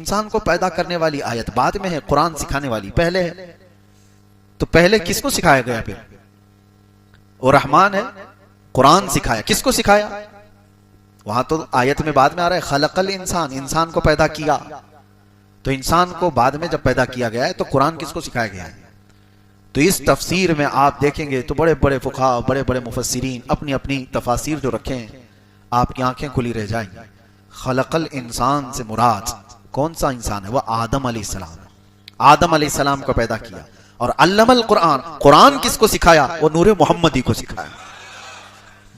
انسان کو پیدا کرنے والی آیت بعد میں ہے، قرآن سکھانے والی پہلے ہے. تو پہلے کس کو سکھایا گیا؟ پھر وہ رحمان ہے، قرآن سکھایا. کس کو سکھایا؟ وہاں تو آیت میں بعد میں آ رہا ہے خلق الانسان، انسان کو پیدا کیا. تو انسان کو بعد میں جب پیدا کیا گیا ہے تو قرآن کس کو سکھایا گیا ہے؟ تو اس تفسیر میں آپ دیکھیں گے تو بڑے بڑے فقہاء، بڑے بڑے مفسرین اپنی اپنی تفاسیر جو رکھے ہیں، آپ کی آنکھیں کھلی رہ جائیں. خلق الانسان سے مراد کون سا انسان ہے؟ وہ آدم علیہ السلام. آدم علیہ السلام کو پیدا کیا. اور علم القرآن، قرآن کس کو سکھایا؟ وہ نور محمدی کو سکھایا،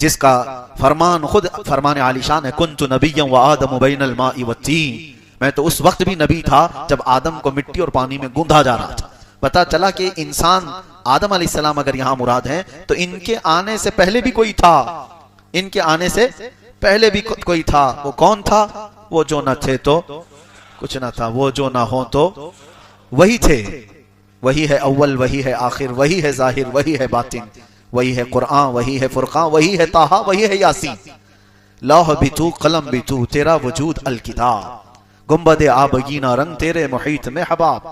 جس کا فرمان خود فرمان عالی شان ہے کنت نبیا وآدم بین الماء والطین. میں تو اس وقت بھی نبی تھا جب آدم کو مٹی اور پانی میں گوندھا جا رہا تھا. پتا چلا کہ انسان آدم علیہ السلام اگر یہاں مراد ہیں تو ان کے آنے سے پہلے بھی کوئی تھا. ان کے آنے سے پہلے بھی کوئی تھا. وہ کون تھا؟ وہ جو نہ تھے تو کچھ نہ تھا، وہ جو نہ ہو تو وہی تھے. وہی ہے اول، وہی ہے آخر، وہی ہے ظاہر، وہی ہے باطن، وہی ہے قرآن، وہی ہے فرقان، وہی ہے طٰہٰ، وہی ہے یاسین. لوح بھی تو، قلم بھی تو، تیرا وجود الکتاب. گنبد آبگینہ رنگ تیرے محیط میں حباب.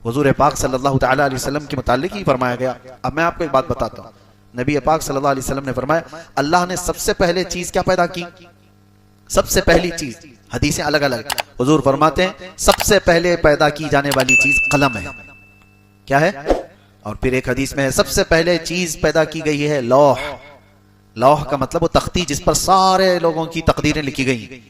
حضور پاک صلی اللہ تعالی علیہ وسلم کے متعلق ہی فرمایا گیا. اب میں آپ کو ایک بات بتاتا ہوں. نبی پاک صلی اللہ علیہ وسلم نے فرمایا اللہ نے سب سے پہلے چیز کیا پیدا کی؟ سب سے پہلی چیز، حدیثیں الگ الگ. حضور فرماتے ہیں سب سے پہلے پیدا کی جانے والی چیز قلم ہے. کیا ہے؟ اور پھر ایک حدیث میں ہے سب سے پہلے چیز پیدا کی گئی ہے لوح. لوح کا مطلب وہ تختی جس پر سارے لوگوں کی تقدیریں لکھی گئی.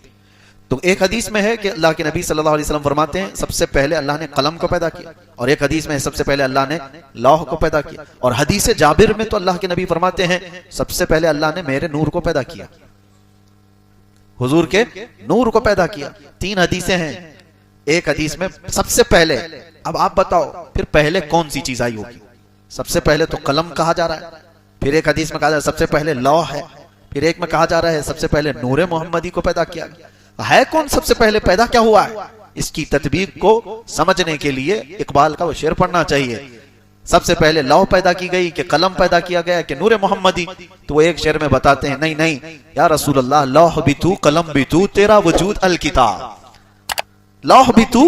تو ایک حدیث میں ہے کہ اللہ کے نبی صلی اللہ علیہ وسلم فرماتے ہیں سب سے پہلے اللہ نے قلم کو پیدا کیا. اور ایک حدیث میں ہے سب سے پہلے اللہ نے لوح کو پیدا کیا. اور حدیث جابر میں تو اللہ کے نبی فرماتے ہیں سب سے پہلے اللہ نے میرے نور کو پیدا کیا، حضور کے نور کو پیدا کیا. 3 حدیثیں ہیں. ایک حدیث میں سب سے پہلے. اب آپ بتاؤ پھر پہلے کون سی چیز آئی ہوگی؟ سب سے پہلے تو قلم کہا جا رہا ہے، پھر ایک حدیث میں کہا جا رہا ہے سب سے پہلے لوح ہے، پھر ایک میں کہا جا رہا ہے سب سے پہلے نور محمدی کو پیدا کیا گیا. ہے کون سب سے پہلے پیدا کیا ہوا ہے؟ اس کی تطبیق کو سمجھنے کے لیے اقبال کا وہ شعر پڑھنا چاہیے. سب سے پہلے لوح پیدا کی گئی کہ قلم پیدا کیا گیا کہ نور محمدی؟ تو وہ ایک شعر میں بتاتے ہیں نہیں نہیں یا رسول اللہ، لوح بھی تو، قلم بھی تو، تیرا وجود الکتاب. لوح بھی تو،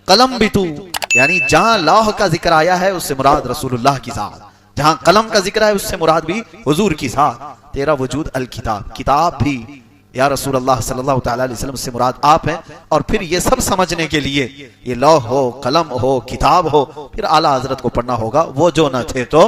قلم بھی تو، یعنی جہاں لوح کا ذکر آیا ہے اس سے مراد رسول اللہ کی ذات، جہاں قلم کا ذکر ہے اس سے مراد بھی حضور کی ذات. تیرا وجود الکتاب، کتاب بھی یا رسول اللہ صلی اللہ تعالی علیہ وسلم سے مراد آپ ہیں. اور پھر یہ سب سمجھنے کے لیے یہ لوح ہو، قلم ہو، کتاب ہو، پھر اعلیٰ حضرت کو پڑھنا ہوگا وہ جو نہ تھے تو